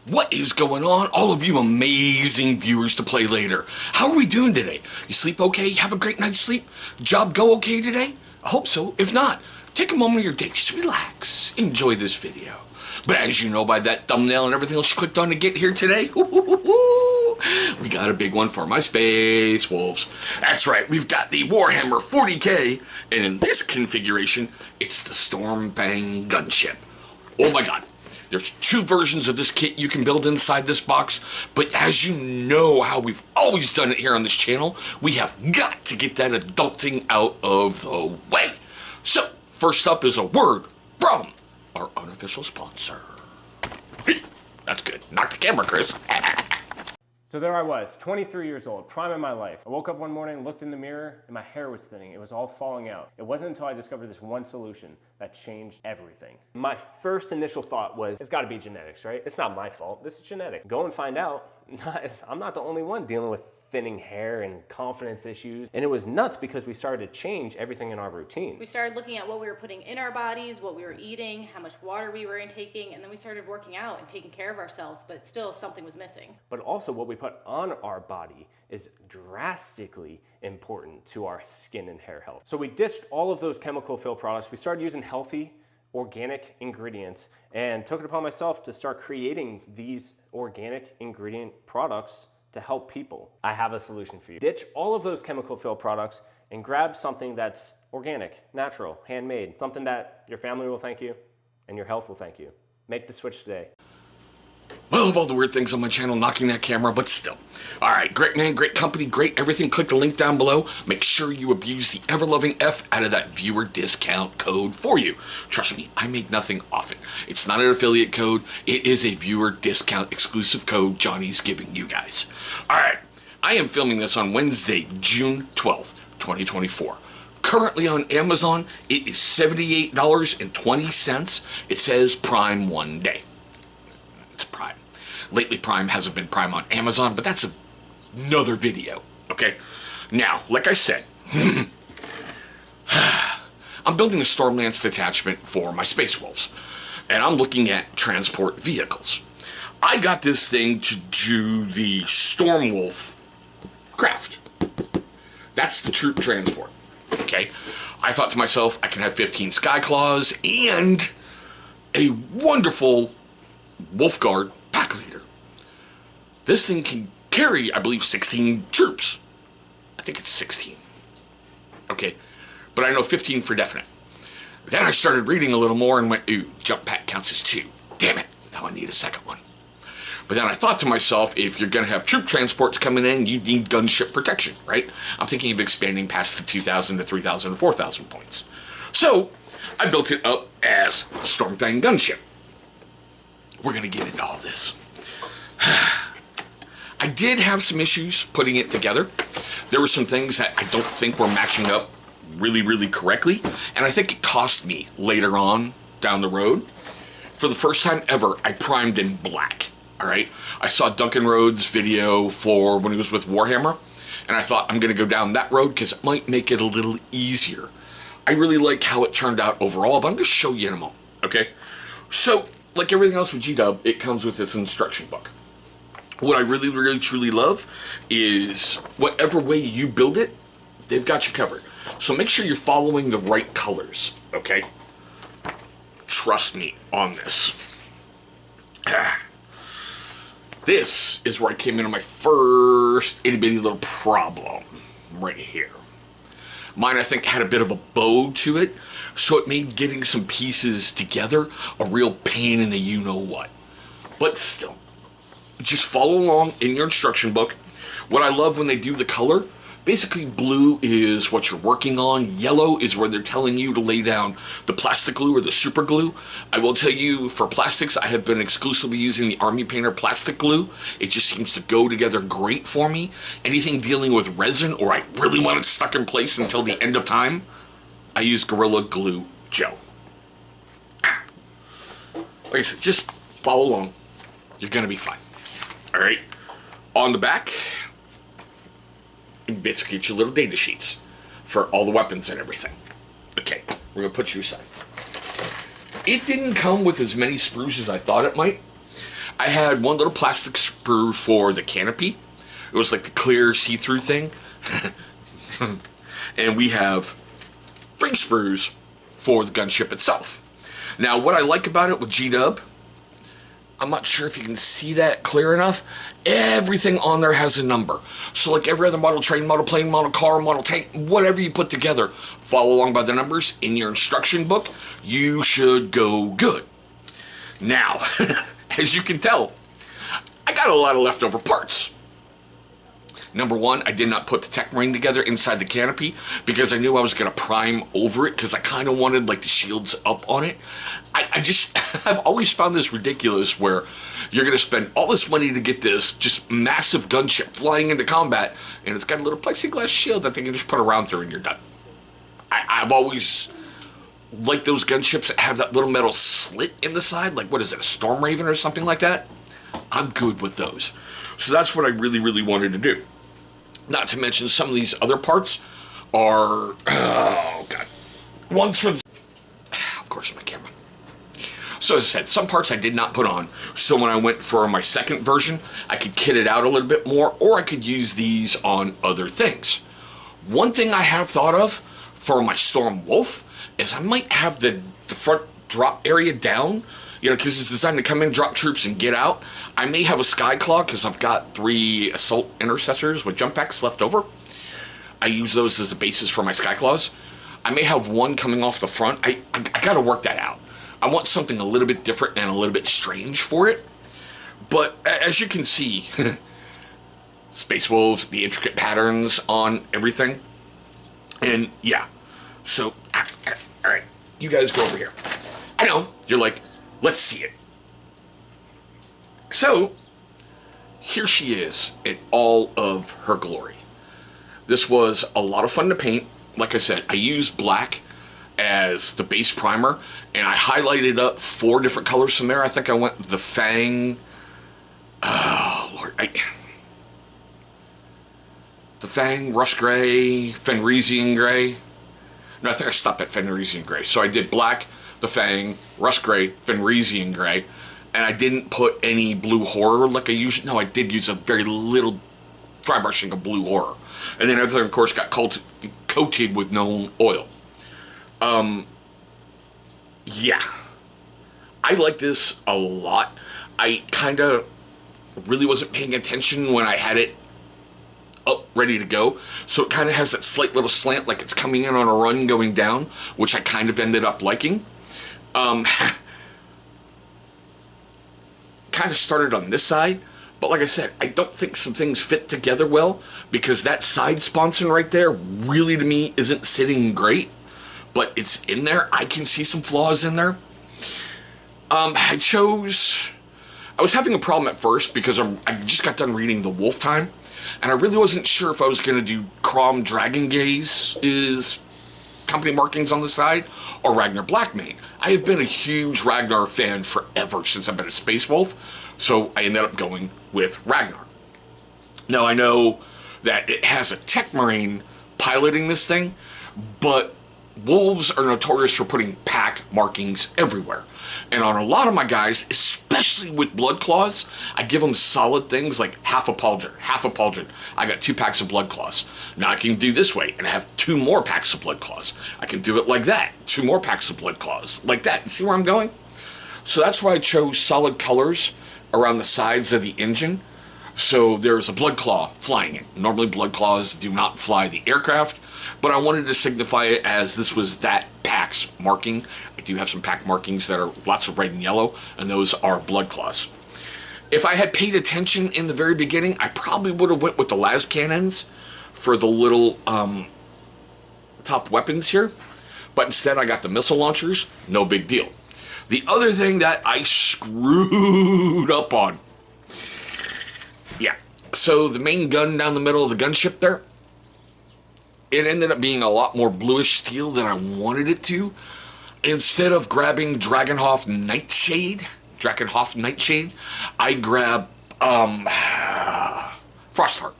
What is going on, all of you amazing viewers to Play Later? How are we doing today? You sleep okay? Have a great night's sleep? Job go okay today? I hope so. If not, take a moment of your day, just relax, enjoy this video. But as you know by that thumbnail and everything else you clicked on to get here today, we got a big one for my Space Wolves. That's right, we've got the Warhammer 40k, and in this configuration, it's the Stormfang Gunship. Oh my god. There's two versions of this kit you can build inside this box, but as you know how we've always done it here on this channel, we have got to get that adulting out of the way. So, first up is a word from our unofficial sponsor. That's good. Knock the camera, Chris. So there I was, 23 years old, prime in my life. I woke up one morning, looked in the mirror, and my hair was thinning. It was all falling out. It wasn't until I discovered this one solution that changed everything. My first initial thought was, it's gotta be genetics, right? It's not my fault, this is genetic. Go and find out. I'm not the only one dealing with thinning hair and confidence issues. And it was nuts because we started to change everything in our routine. We started looking at what we were putting in our bodies, what we were eating, how much water we were intaking, and then we started working out and taking care of ourselves, but still something was missing. But also what we put on our body is drastically important to our skin and hair health. So we ditched all of those chemical filled products. We started using healthy, organic ingredients and took it upon myself to start creating these organic ingredient products to help people. I have a solution for you. Ditch all of those chemical filled products and grab something that's organic, natural, handmade, something that your family will thank you and your health will thank you. Make the switch today. Well, of all the weird things on my channel, knocking that camera, but still. Alright, great name, great company, great everything. Click the link down below. Make sure you abuse the ever-loving F out of that viewer discount code for you. Trust me, I make nothing off it. It's not an affiliate code. It is a viewer discount exclusive code Johnny's giving you guys. Alright, I am filming this on Wednesday, June 12th, 2024. Currently on Amazon, it is $78.20. It says Prime 1 day. It's Prime. Lately, Prime hasn't been Prime on Amazon, but that's another video, okay? Now, like I said, I'm building a Stormlance detachment for my Space Wolves, and I'm looking at transport vehicles. I got this thing to do the Stormwolf craft. That's the troop transport, okay? I thought to myself, I can have 15 Skyclaws and a wonderful Wolf Guard pack leader. This thing can carry, I believe, 16 troops. I think it's 16. Okay, but I know 15 for definite. Then I started reading a little more and went, ooh, jump pack counts as 2. Damn it, now I need a second one. But then I thought to myself, if you're going to have troop transports coming in, you need gunship protection, right? I'm thinking of expanding past the 2,000 to 3,000 to 4,000 points. So, I built it up as Stormfang Gunship. We're going to get into all this. I did have some issues putting it together. There were some things that I don't think were matching up really correctly, and I think it cost me later on down the road. For the first time ever, I primed in black, all right? I saw Duncan Rhodes' video for when he was with Warhammer, and I thought I'm going to go down that road because it might make it a little easier. I really like how it turned out overall, but I'm going to show you in a moment, okay? So, like everything else with G-Dub, it comes with its instruction book. What I really truly love is whatever way you build it, they've got you covered. So make sure you're following the right colors, okay? Trust me on this. This is where I came into my first itty-bitty little problem, right here. Mine, I think, had a bit of a bow to it, so it made getting some pieces together a real pain in the you-know-what. But still, just follow along in your instruction book. What I love when they do the color, basically blue is what you're working on. Yellow is where they're telling you to lay down the plastic glue or the super glue. I will tell you, for plastics, I have been exclusively using the Army Painter plastic glue. It just seems to go together great for me. Anything dealing with resin, or I really want it stuck in place until the end of time, I use Gorilla Glue Gel. Like I said, just follow along. You're going to be fine. All right. On the back, you basically get your little data sheets for all the weapons and everything. Okay, we're going to put you aside. It didn't come with as many sprues as I thought it might. I had one little plastic sprue for the canopy. It was like the clear see-through thing. And we have 3 sprues for the gunship itself. Now, what I like about it with G-Dub, I'm not sure if you can see that clear enough. Everything on there has a number. So like every other model train, model plane, model car, model tank, whatever you put together, follow along by the numbers in your instruction book. You should go good. Now, as you can tell, I got a lot of leftover parts. Number one, I did not put the tech marine together inside the canopy because I knew I was going to prime over it because I kind of wanted like the shields up on it. I've always found this ridiculous where you're going to spend all this money to get this just massive gunship flying into combat and it's got a little plexiglass shield that they can just put around through and you're done. I've always liked those gunships that have that little metal slit in the side, like what is it, a Storm Raven or something like that? I'm good with those. So that's what I really, really wanted to do. Not to mention some of these other parts are, oh god, one's for the, of course my camera. So as I said, some parts I did not put on, so when I went for my second version, I could kit it out a little bit more, or I could use these on other things. One thing I have thought of for my Storm Wolf is I might have the front drop area down, you know, because it's designed to come in, drop troops, and get out. I may have a Skyclaw because I've got 3 assault intercessors with jump packs left over. I use those as the basis for my Skyclaws. I may have one coming off the front. I got to work that out. I want something a little bit different and a little bit strange for it. But as you can see, Space Wolves, the intricate patterns on everything. And yeah, so, all right, you guys go over here. I know, you're like, let's see it. So, here she is in all of her glory. This was a lot of fun to paint. Like I said, I used black as the base primer, and I highlighted up 4 different colors from there. I think I went the Fang, oh Lord, the Fang, Rust Gray, Fenrisian Gray. No, I think I stopped at Fenrisian Gray. So I did black, the Fang, Rust Gray, Fenrisian Gray, and I didn't put any Blue Horror like I usually. No, I did use a very little dry brushing of Blue Horror, and then everything, of course, got coated with known oil. Yeah, I like this a lot. I kind of really wasn't paying attention when I had it up ready to go, so it kind of has that slight little slant like it's coming in on a run going down, which I kind of ended up liking. Kind of started on this side, but like I said, I don't think some things fit together well because that side sponson right there really to me isn't sitting great, but it's in there. I can see some flaws in there. I was having a problem at first because I just got done reading The Wolf Time, and I really wasn't sure if I was going to do Crom Dragon Gaze is company markings on the side or Ragnar Blackmane. I have been a huge Ragnar fan forever since I've been a Space Wolf, so I ended up going with Ragnar. Now I know that it has a Tech Marine piloting this thing, but Wolves are notorious for putting pack markings everywhere. And on a lot of my guys, especially with Blood Claws, I give them solid things like half a pauldron. I got 2 packs of Blood Claws. Now I can do this way and I have 2 more packs of Blood Claws. I can do it like that. 2 more packs of Blood Claws. Like that. You see where I'm going? So that's why I chose solid colors around the sides of the engine. So there's a Blood Claw flying it. Normally Blood Claws do not fly the aircraft, but I wanted to signify it as this was that pack's marking. I do have some pack markings that are lots of red and yellow, and those are Blood Claws. If I had paid attention in the very beginning, I probably would have went with the las cannons for the little top weapons here, but instead I got the missile launchers. No big deal. The other thing that I screwed up on, yeah, so the main gun down the middle of the gunship there, it ended up being a lot more bluish steel than I wanted it to. Instead of grabbing Dragonhof Nightshade, I grabbed Frostheart.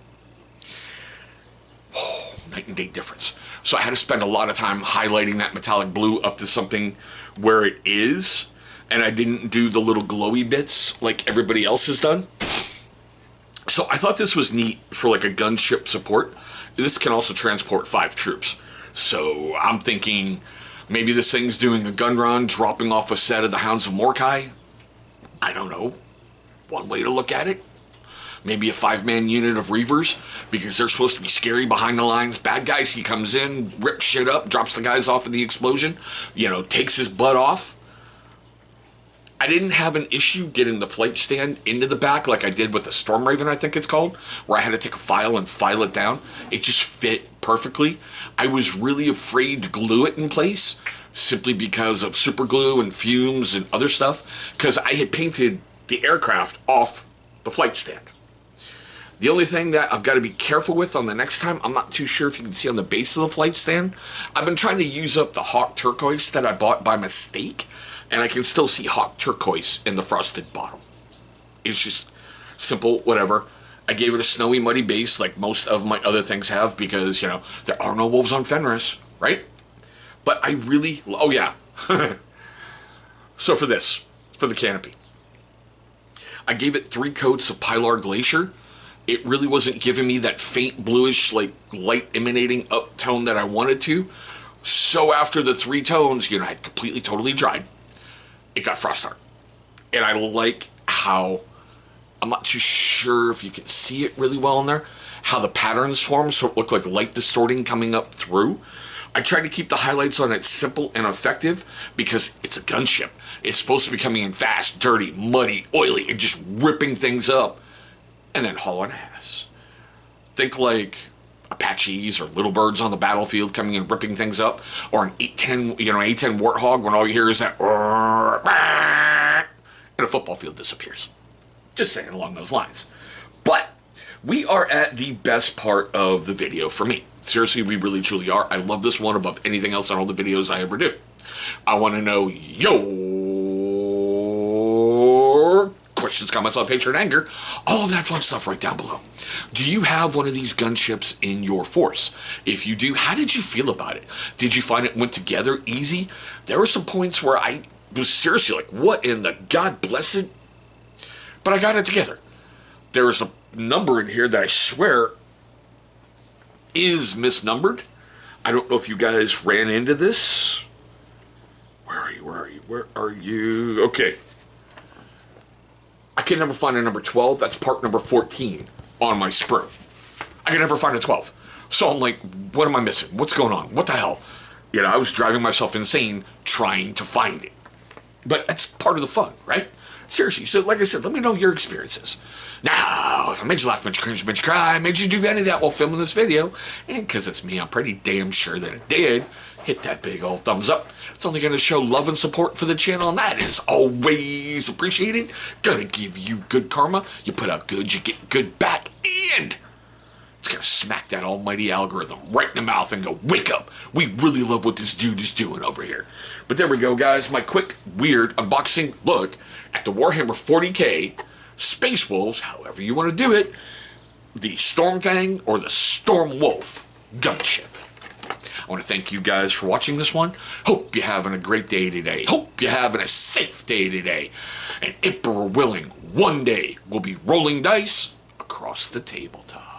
Oh, night and day difference. So I had to spend a lot of time highlighting that metallic blue up to something where it is. and I didn't do the little glowy bits like everybody else has done. So I thought this was neat for like a gunship support. This can also transport 5 troops. So I'm thinking maybe this thing's doing a gun run, dropping off a set of the Hounds of Mordecai. I don't know. One way to look at it. Maybe a 5-man unit of Reavers, because they're supposed to be scary behind the lines. Bad guys, he comes in, rips shit up, drops the guys off in the explosion, takes his butt off. I didn't have an issue getting the flight stand into the back like I did with the Storm Raven, I think it's called, where I had to take a file and file it down. It just fit perfectly. I was really afraid to glue it in place, simply because of super glue and fumes and other stuff, because I had painted the aircraft off the flight stand. The only thing that I've got to be careful with on the next time, I'm not too sure if you can see on the base of the flight stand, I've been trying to use up the Hawk Turquoise that I bought by mistake, and I can still see Hawk Turquoise in the frosted bottom. It's just simple, whatever. I gave it a snowy, muddy base like most of my other things have, because, there are no wolves on Fenris, right? But I really, oh yeah. So for the canopy, I gave it 3 coats of Pilar Glacier. It really wasn't giving me that faint bluish, like light emanating up tone that I wanted to. So after the 3 tones, I had completely, totally dried. It got frost art. And I like how, I'm not too sure if you can see it really well in there, how the patterns form, so it looked like light distorting coming up through. I tried to keep the highlights on it simple and effective, because it's a gunship. It's supposed to be coming in fast, dirty, muddy, oily, and just ripping things up. And then hauling ass. Think like Apaches or little birds on the battlefield coming and ripping things up, or an 810, A10 Warthog when all you hear is that, and a football field disappears. Just saying along those lines. But we are at the best part of the video for me. Seriously, we really truly are. I love this one above anything else on all the videos I ever do. I want to know your questions, comments, love, hatred, anger, all of that fun stuff right down below. Do you have one of these gunships in your force? If you do, how did you feel about it? Did you find it went together easy? There were some points where I was seriously like, what in the God blessed? But I got it together. There was a number in here that I swear is misnumbered. I don't know if you guys ran into this. Where are you? Okay. I can never find a number 12. That's part number 14 on my sprue. I can never find a 12. So I'm like, what am I missing? What's going on? What the hell? I was driving myself insane trying to find it. But that's part of the fun, right? Seriously. So like I said, let me know your experiences. Now, if I made you laugh, made you cringe, made you cry, made you do any of that while filming this video, and because it's me, I'm pretty damn sure that it did, hit that big old thumbs up. It's only going to show love and support for the channel, and that is always appreciated. Gonna give you good karma. You put out good, you get good back, and it's going to smack that almighty algorithm right in the mouth and go, wake up. We really love what this dude is doing over here. But there we go, guys. My quick, weird unboxing look at the Warhammer 40k Space Wolves, however you want to do it, the Stormfang or the Stormwolf gunship. I want to thank you guys for watching this one. Hope you're having a great day today. Hope you're having a safe day today. And Emperor willing, one day we'll be rolling dice across the tabletop.